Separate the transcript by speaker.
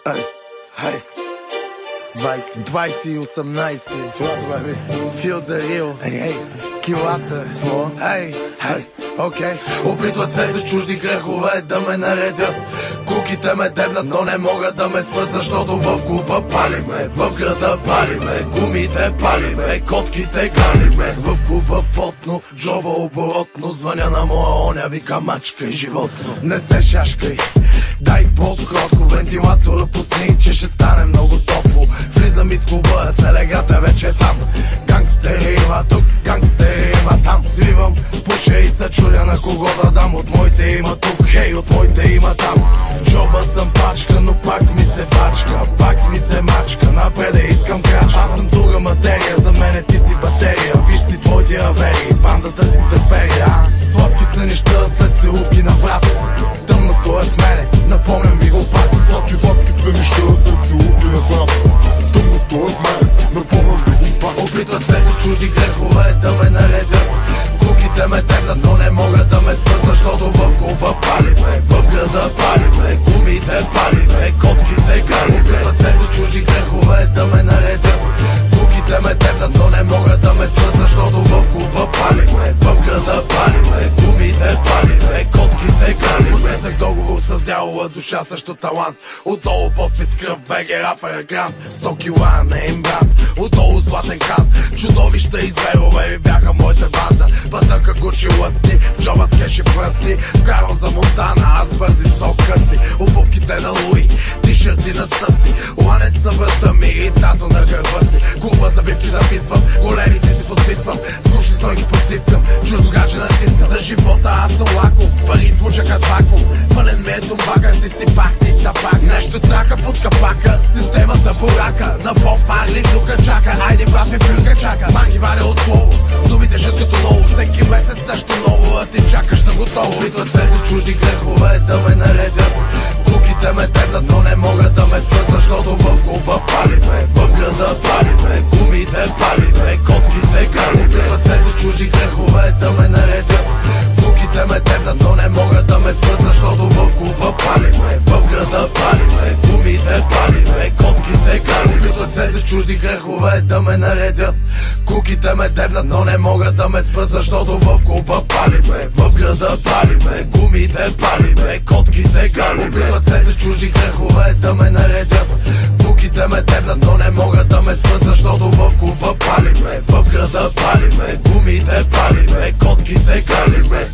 Speaker 1: Ей, хей, 20 и 18. Това ви. Feel the real. Ей, килата. Какво? Ей, окей. Опитват се с чужди грехове да ме наредят. Куките ме дебнат, но не могат да ме спрат, защото в клуба палиме, в града палиме, гумите палиме, котките галиме. В клуба потно, джоба оборотно, звъня на моя оня, вика мачкай животно. Не се шашкай, дай по-кротко, вентилатора пусни, че ще стане много топло. Влизам из клуба, целегата вече е там. Гангстери има тук, гангстери има там. Свивам, пуша и се чудя на кого да дам. От моите има тук, хей, от моите има там. В джоба съм пачка, но пак ми се бачка, пак ми се мачка. Напреде искам крачка. Аз съм друга материя, за мене ти си батерия. Виж си твоите аверии, бандата ти търпери. Сладки сънища след целувки на врата. Тъмното е в мене, напомням ви го пак.
Speaker 2: Сладки сънища след целувки на врата. Тъмното е в мене, напомням ви го пак.
Speaker 1: Опитват се с чужди грехове да ме наредят. Куките ме дебнат, но не могат да ме спрат, защото в клуба палиме, в града палиме, гумите палиме, котките галиме. Опитват се с чужди грехове да ме наредят. Куките ме дебнат, но не могат да ме спрат, защото в клуба палиме, в града палиме, гумите палиме, котките галиме. Подписах договор с дявола, душа също талант. Отдолу подпис кръв, БГ рапъра грант. 100 кила на им брат, отдолу златен кант. Чудовища и зверове ми бяха моята банда. Пътъка Гучи лъсни, в джоба с кеши пръсни. Вкарал за Монтана, аз бързи 100 къси. Обувките на Луи, тишърти на Стъси. Ланец на врата ми и тато на гърба си. Клуба забивки записвам, големици си подписвам. С гуши стойки потискам, чуждо гадже натиска. За живота аз съм лаком, пари смучакат вакуум. Пълен ми е тумбака, ти си пахти табак. Нещо трака под капака, системата бурака. На Боб Марли тука чака, айде брат ми плюка чака. Манги варя от слово, думите шът като ново. Всеки месец нещо ново, а ти чакаш на готово. Опитват се с чужди грехове да ме наредят. Куките ме дебнат, но не могат да ме спрат, защото в клуба палиме, в града палиме, гумите палиме, котките галиме. Опитват се с чужди грехове да ме наредят. Куките ме дебнат, но не могат да ме спрат, защото в клуба палиме, в града палиме, гумите палиме, котките галиме. Опитват се с чужди грехове да ме наредят. Куките ме дебнат, но не могат да ме спрат, защото в клуба палиме, в града палиме, гумите палиме, котките галиме. Опитват се с чужди грехове да ме наредят. Куките ме дебнат, но не могат да ме спрат, защото в клуба палиме, в града палиме, гумите палиме, котките галиме.